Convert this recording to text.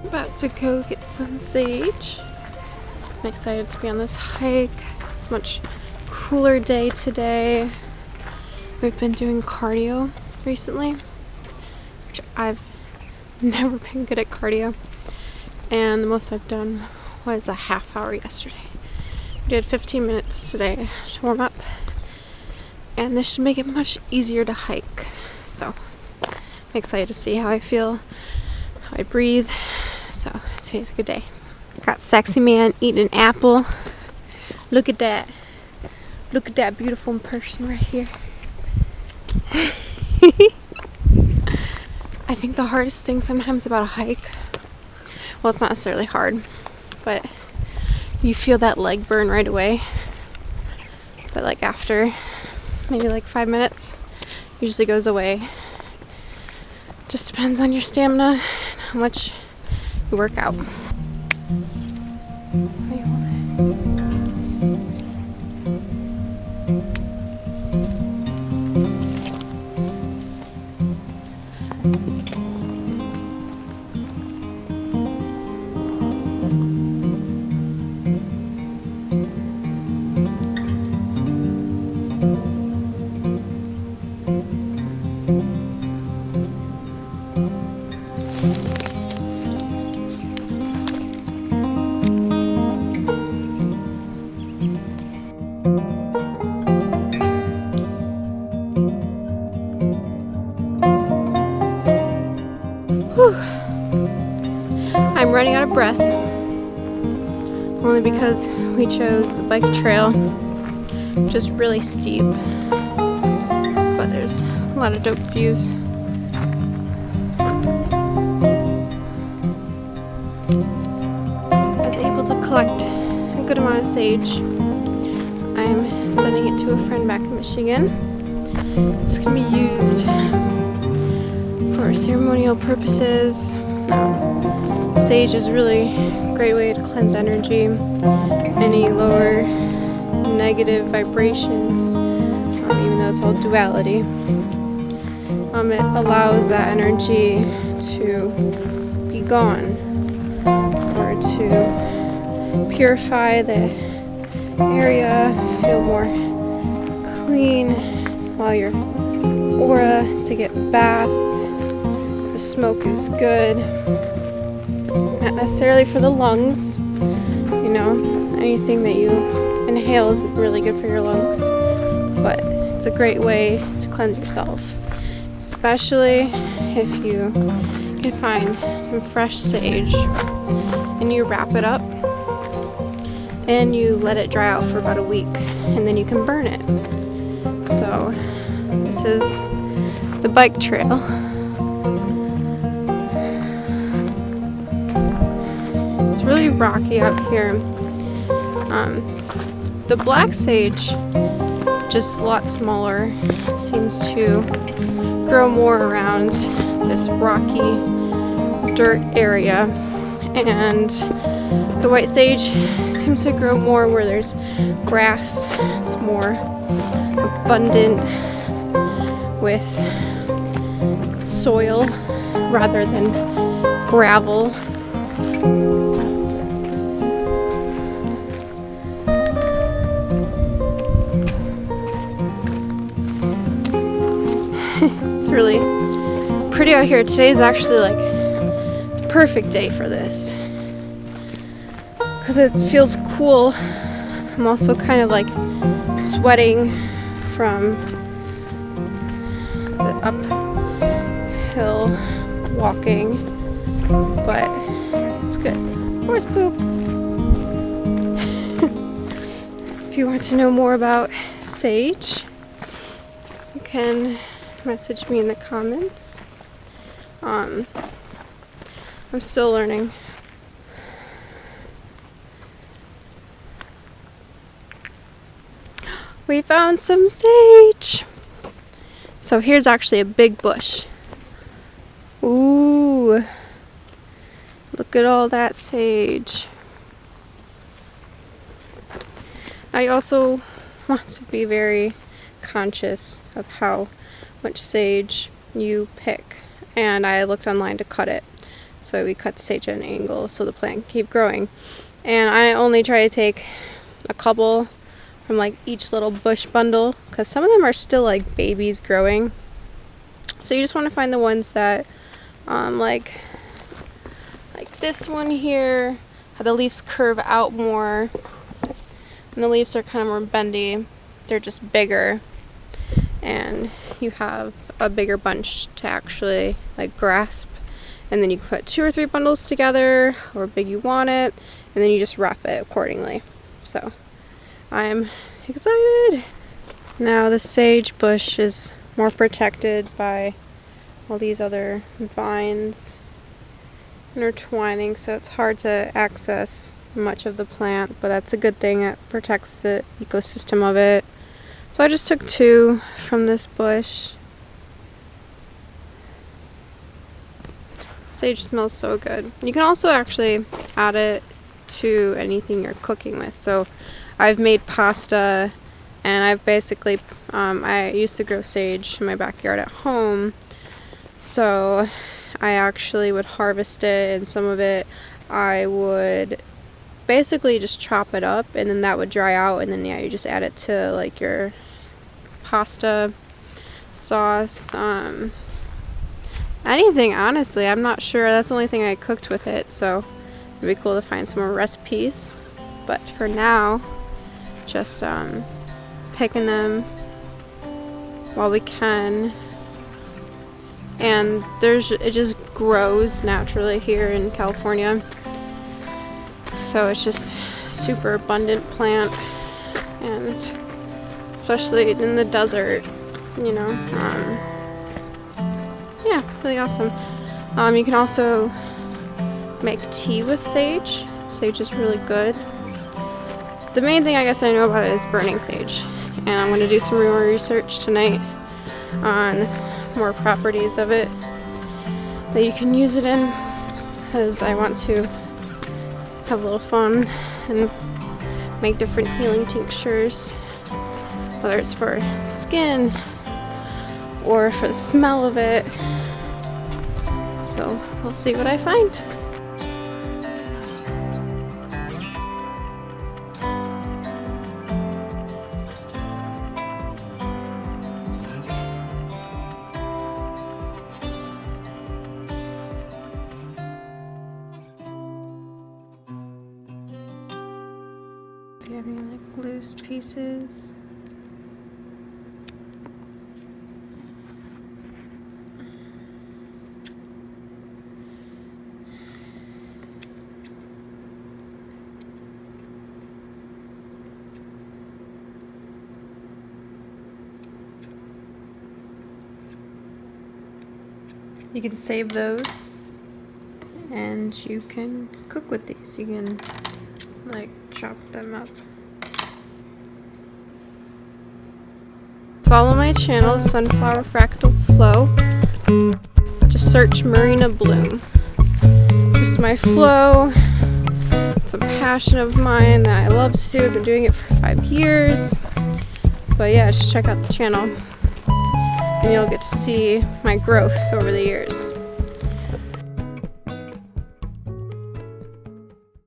About to go get some sage. I'm excited to be on this hike. It's a much cooler day today. We've been doing cardio recently, which I've never been good at cardio. And the most I've done was a half hour yesterday. We did 15 minutes today to warm up. And this should make it much easier to hike. So I'm excited to see how I feel, how I breathe. So today's a good day. Got sexy man eating an apple. Look at that. Look at that beautiful person right here. I think the hardest thing sometimes about a hike, well, it's not necessarily hard, but you feel that leg burn right away. But like after maybe like 5 minutes, usually goes away. Just depends on your stamina and how much you work out. I'm running out of breath, only because we chose the bike trail, just really steep, but there's a lot of dope views. I was able to collect a good amount of sage. I'm sending it to a friend back in Michigan. It's going to be used for ceremonial purposes. Sage is really a great way to cleanse energy, any lower negative vibrations, even though it's all duality. It allows that energy to be gone, or to purify the area, feel more clean, allow your aura to get bathed. The smoke is good. Not necessarily for the lungs, you know, anything that you inhale is really good for your lungs, but it's a great way to cleanse yourself, especially if you can find some fresh sage and you wrap it up and you let it dry out for about a week, and then you can burn it. So this is the bike trail. It's really rocky out here. The black sage, just a lot smaller, seems to grow more around this rocky dirt area, and the white sage seems to grow more where there's grass. It's more abundant with soil rather than gravel. It's really pretty out here. Today is actually like the perfect day for this because it feels cool. I'm also kind of like sweating from the uphill walking, but it's good. Horse poop. If you want to know more about sage, you can message me in the comments. I'm still learning. We found some sage. So here's actually a big bush. Ooh, look at all that sage. I also want to be very conscious of how much sage you pick, and I looked online to cut it. So we cut the sage at an angle so the plant can keep growing. And I only try to take a couple from like each little bush bundle, because some of them are still like babies growing. So you just want to find the ones that like this one here, how the leaves curve out more and the leaves are kind of more bendy. They're just bigger and you have a bigger bunch to actually like grasp. And then you put 2 or 3 bundles together, however big you want it, and then you just wrap it accordingly. So I'm excited. Now the sage bush is more protected by all these other vines intertwining, so it's hard to access much of the plant, but that's a good thing. It protects the ecosystem of it. So I just took 2 from this bush. Sage smells so good. You can also actually add it to anything you're cooking with. So I've made pasta, and I've basically I used to grow sage in my backyard at home, so I actually would harvest it, and some of it I would basically just chop it up, and then that would dry out, and then yeah, you just add it to like your pasta sauce, anything, honestly. I'm not sure. That's the only thing I cooked with it, so it'd be cool to find some more recipes. But for now, just picking them while we can. And it just grows naturally here in California. So it's just super abundant plant, and especially in the desert, you know. Yeah, really awesome. You can also make tea with sage. Sage is really good. The main thing I guess I know about it is burning sage, and I'm going to do some more research tonight on more properties of it that you can use it in, because I want to have a little fun and make different healing tinctures, whether it's for skin or for the smell of it. So we'll see what I find. If you have any like loose pieces. You can save those, and you can cook with these. You can like chop them up. Follow my channel, Sunflower Fractal Flow. Just search Marina Bloom. Just my flow. It's a passion of mine that I love to do. I've been doing it for 5 years. But yeah, just check out the channel, and you'll get to see my growth over the years.